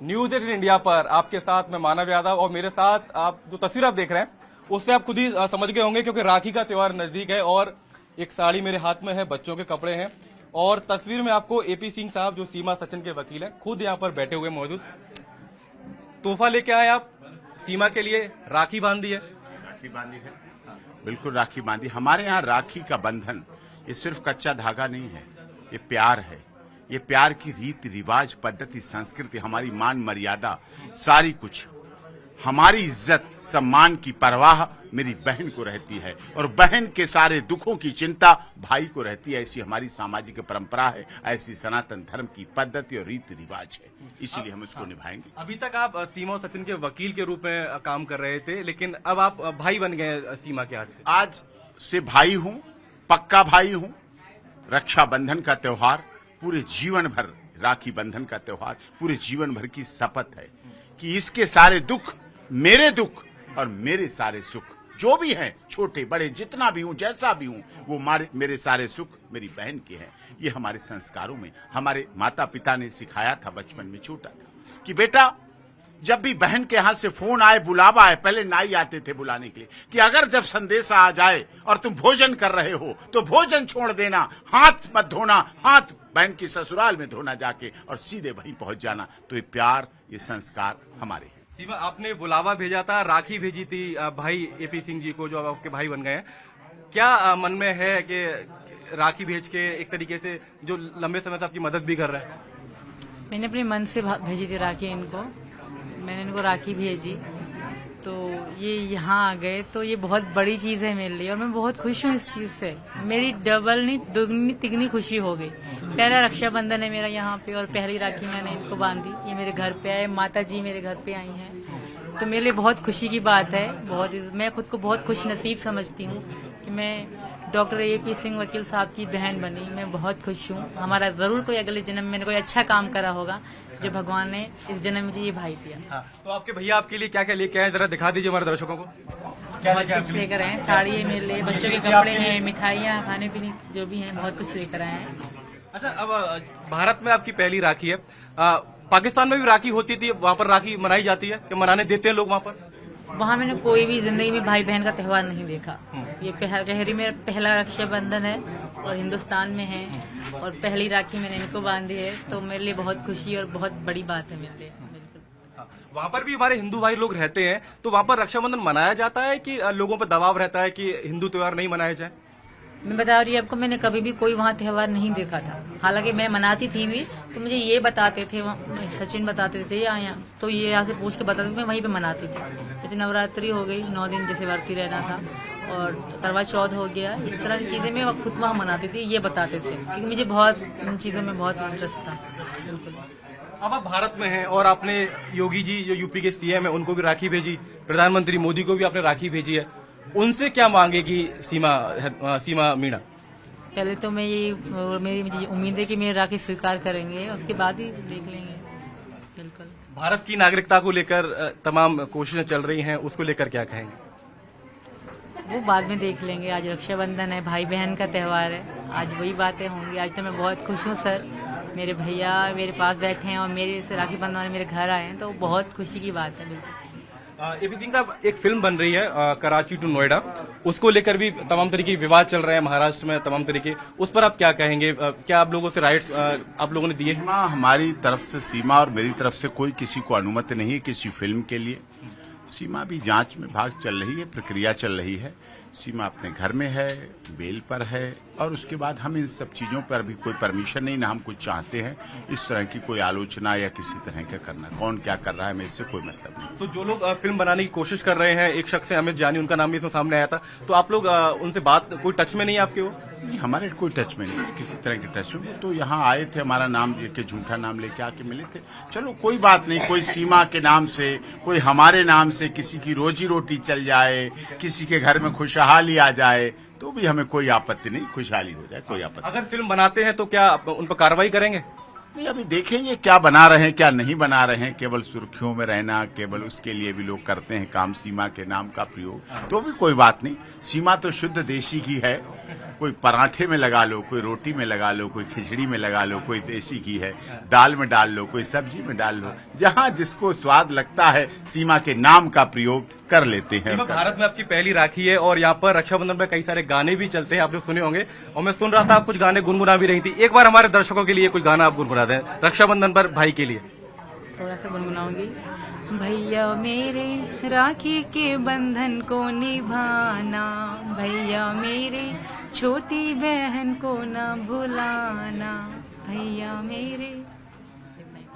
News 18 India पर आपके साथ मैं मानव यादव और मेरे साथ आप जो तस्वीर आप देख रहे हैं उससे आप खुद ही समझ गए होंगे क्योंकि राखी का त्योहार नजदीक है और एक साड़ी मेरे हाथ में है, बच्चों के कपड़े हैं और तस्वीर में आपको एपी सिंह साहब जो सीमा सचिन के वकील हैं खुद यहाँ पर बैठे हुए मौजूद। तोहफा लेके आए आप सीमा के लिए, राखी बांधी है। राखी बांधी है, बिल्कुल राखी बांधी। हमारे यहाँ राखी का बंधन ये सिर्फ कच्चा धागा नहीं है, ये प्यार है। ये प्यार की रीति रिवाज, पद्धति, संस्कृति, हमारी मान मर्यादा, सारी कुछ, हमारी इज्जत सम्मान की परवाह मेरी बहन को रहती है और बहन के सारे दुखों की चिंता भाई को रहती है। ऐसी हमारी सामाजिक परंपरा है, ऐसी सनातन धर्म की पद्धति और रीति रिवाज है, इसीलिए हम इसको निभाएंगे। अभी तक आप सीमा और सचिन के वकील के रूप में काम कर रहे थे, लेकिन अब आप भाई बन गए सीमा के हाथ से। आज से भाई हूं, पक्का भाई हूं। रक्षाबंधन का त्योहार पूरे जीवन भर, राखी बंधन का त्योहार पूरे जीवन भर की शपथ है कि इसके सारे दुख मेरे दुख और मेरे सारे सुख, जो भी हैं, छोटे बड़े जितना भी हूं, जैसा भी हूं, वो मेरे सारे सुख मेरी बहन के हैं। ये हमारे संस्कारों में हमारे माता पिता ने सिखाया था बचपन में, छोटा था, कि बेटा जब भी बहन के हाथ से फोन आए, बुलावा आए, पहले नाई आते थे बुलाने के लिए, कि अगर जब संदेशा आ जाए और तुम भोजन कर रहे हो तो भोजन छोड़ देना, हाथ मत धोना, हाथ बहन की ससुराल में धोना जाके और सीधे वहीं पहुंच जाना। तो ये प्यार, ये संस्कार हमारे हैं। सीमा, आपने बुलावा भेजा था, राखी भेजी थी भाई एपी सिंह जी को जो अब आपके भाई बन गए हैं। क्या मन में है कि राखी भेज के एक तरीके से जो लंबे समय से आपकी मदद भी कर रहे हैं? मैंने अपने मन से भेजी थी राखी इनको, मैंने इनको राखी भेजी तो ये यहाँ आ गए, तो ये बहुत बड़ी चीज़ है मेरे लिए और मैं बहुत खुश हूँ इस चीज़ से। मेरी डबल नहीं दुगनी तिगनी खुशी हो गई। पहला रक्षाबंधन है मेरा यहाँ पे और पहली राखी मैंने इनको बांधी। ये मेरे घर पे आए, माता जी मेरे घर पे आई हैं, तो मेरे लिए बहुत खुशी की बात है। मैं खुद को बहुत खुश नसीब समझती हूँ कि मैं डॉक्टर एपी सिंह वकील साहब की बहन बनी। मैं बहुत खुश हूँ। हमारा जरूर कोई अगले जन्म में कोई अच्छा काम करा होगा जो भगवान ने इस जन्म में मुझे ये भाई दिया। हाँ, तो आपके भैया आपके लिए क्या क्या लेके आए, जरा दिखा दीजिए हमारे दर्शकों को। बहुत कुछ लेकर आए हैं, साड़ी है मेरे लिए, बच्चों के कपड़े हैं, मिठाइयाँ, खाने पीने जो भी हैं, बहुत कुछ लेकर आए हैं। अच्छा, अब भारत में आपकी पहली राखी है। पाकिस्तान में भी राखी होती थी, वहाँ पर राखी मनाई जाती है, क्या मनाने देते हैं लोग वहाँ पर? वहाँ मैंने कोई भी जिंदगी में भाई बहन का त्योहार नहीं देखा। ये गहरी मेरा पहला रक्षाबंधन है और हिंदुस्तान में है और पहली राखी मैंने इनको बांधी है, तो मेरे लिए बहुत खुशी और बहुत बड़ी बात है मेरे लिए। वहाँ पर भी हमारे हिंदू भाई लोग रहते हैं, तो वहाँ पर रक्षाबंधन मनाया जाता है कि लोगों पर दबाव रहता है कि हिंदू त्योहार नहीं मनाया जाए? मैं बता रही हूँ आपको, मैंने कभी भी कोई वहाँ त्योहार नहीं देखा था। हालांकि मैं मनाती थी भी, तो मुझे ये बताते थे, सचिन बताते थे यहाँ, तो ये यहाँ से पूछ के बताते थे, मैं वहीं पे मनाती थी। जैसे नवरात्रि हो गई, 9 दिन जैसे वर्ती रहना था, और करवा चौथ हो गया, इस तरह की चीज़ें मैं खुद वहाँ मनाती थी, ये बताते थे, क्योंकि मुझे बहुत इन चीज़ों में बहुत इंटरेस्ट था। बिल्कुल। अब आप भारत में हैं और आपने योगी जी जो यूपी के सीएम है उनको भी राखी भेजी, प्रधानमंत्री मोदी को भी आपने राखी भेजी है, उनसे क्या मांगेगी सीमा मीणा? पहले तो मेरी मुझे उम्मीद है कि मेरी राखी स्वीकार करेंगे, उसके बाद ही देख लेंगे। बिल्कुल। भारत की नागरिकता को लेकर तमाम कोशिशें चल रही हैं, उसको लेकर क्या कहेंगे? वो बाद में देख लेंगे। आज रक्षाबंधन है, भाई बहन का त्योहार है, आज वही बातें होंगी। आज तो मैं बहुत खुश हूँ सर, मेरे भैया मेरे पास बैठे हैं और मेरे से राखी बंधवाने मेरे घर आए हैं, तो बहुत खुशी की बात है। बिल्कुल। एपी सिंह साहब, एक फिल्म बन रही है कराची टू नोएडा, उसको लेकर भी तमाम तरीके के विवाद चल रहे हैं महाराष्ट्र में, तमाम तरीके, उस पर आप क्या कहेंगे? क्या आप लोगों से राइट्स आप लोगों ने दिए? हमारी तरफ से, सीमा और मेरी तरफ से कोई किसी को अनुमति नहीं है किसी फिल्म के लिए। सीमा भी जांच में भाग चल रही है, प्रक्रिया चल रही है। सीमा अपने घर में है, बेल पर है, और उसके बाद हम इन सब चीज़ों पर भी कोई परमिशन नहीं, ना हम कुछ चाहते हैं इस तरह की कोई आलोचना या किसी तरह का करना। कौन क्या कर रहा है, हमें इससे कोई मतलब नहीं। तो जो लोग फिल्म बनाने की कोशिश कर रहे हैं, एक शख्स है अमित जानी, उनका नाम भी इसमें सामने आया था, तो आप लोग उनसे बात, कोई टच में नहीं है आपके? वो नहीं, हमारे कोई टच में नहीं है, किसी तरह के टच में। तो यहाँ आए थे, हमारा नाम लेके, झूठा नाम लेके आके मिले थे। चलो कोई बात नहीं, कोई सीमा के नाम से, कोई हमारे नाम से किसी की रोजी रोटी चल जाए, किसी के घर में खुशहाली आ जाए, तो भी हमें कोई आपत्ति नहीं, खुशहाली हो जाए, कोई आपत्ति। अगर फिल्म बनाते हैं तो क्या उन पर कार्रवाई करेंगे? नहीं, अभी देखेंगे क्या बना रहे हैं, क्या नहीं बना रहे हैं। केवल सुर्खियों में रहना, केवल उसके लिए भी लोग करते हैं काम, सीमा के नाम का प्रयोग, तो भी कोई बात नहीं। सीमा तो शुद्ध देशी की है कोई पराठे में लगा लो, कोई रोटी में लगा लो, कोई खिचड़ी में लगा लो, कोई देसी घी है दाल में डाल लो, कोई सब्जी में डाल लो, जहां जिसको स्वाद लगता है सीमा के नाम का प्रयोग कर लेते हैं। सीमा, भारत में आपकी पहली राखी है और यहाँ पर रक्षाबंधन पर कई सारे गाने भी चलते हैं, आपने सुने होंगे। और मैं सुन रहा था आप कुछ गाने गुनगुना भी रही थी। एक बार हमारे दर्शकों के लिए कुछ गाना आप गुनगुना दें रक्षाबंधन पर भाई के लिए। थोड़ा सा गुनगुनाऊंगी। भैया मेरे राखी के बंधन को निभाना, भैया मेरे छोटी बहन को न भुलाना, भैया मेरे।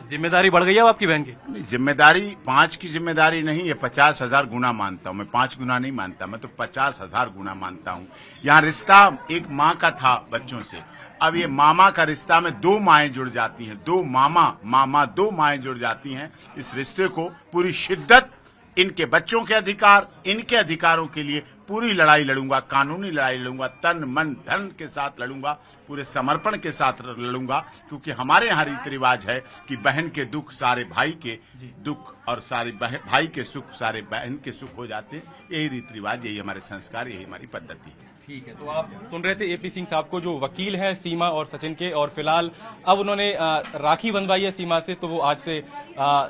जिम्मेदारी बढ़ गई है अब आपकी बहन की? नहीं, जिम्मेदारी 5 की जिम्मेदारी नहीं है, 50,000 गुना मानता हूं मैं। 5 गुना नहीं मानता मैं, तो 50,000 गुना मानता हूं। यहाँ रिश्ता एक माँ का था बच्चों से, अब ये मामा का रिश्ता में 2 माएं जुड़ जाती हैं, 2 मामा 2 माएं जुड़ जाती हैं। इस रिश्ते को पूरी शिद्दत, इनके बच्चों के अधिकार, इनके अधिकारों के लिए पूरी लड़ाई लड़ूंगा, कानूनी लड़ाई लड़ूंगा, तन मन धन के साथ लड़ूंगा, पूरे समर्पण के साथ लड़ूंगा, क्योंकि हमारे यहाँ रीति रिवाज है कि बहन के दुख सारे भाई के दुख और सारे भाई के सुख सारे बहन के सुख हो जाते हैं। यही रीति रिवाज, यही हमारे संस्कार, यही हमारी पद्धति है। ठीक है, तो आप सुन रहे थे एपी सिंह साहब को, जो वकील हैं सीमा और सचिन के, और फिलहाल अब उन्होंने राखी बंधवाई है सीमा से, तो वो आज से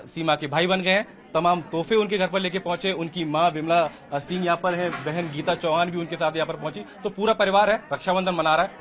सीमा के भाई बन गए हैं। तमाम तोहफे उनके घर पर लेके पहुंचे। उनकी मां विमला सिंह यहाँ पर है, बहन गीता चौहान भी उनके साथ यहाँ पर पहुंची। तो पूरा परिवार है, रक्षाबंधन मना रहा है।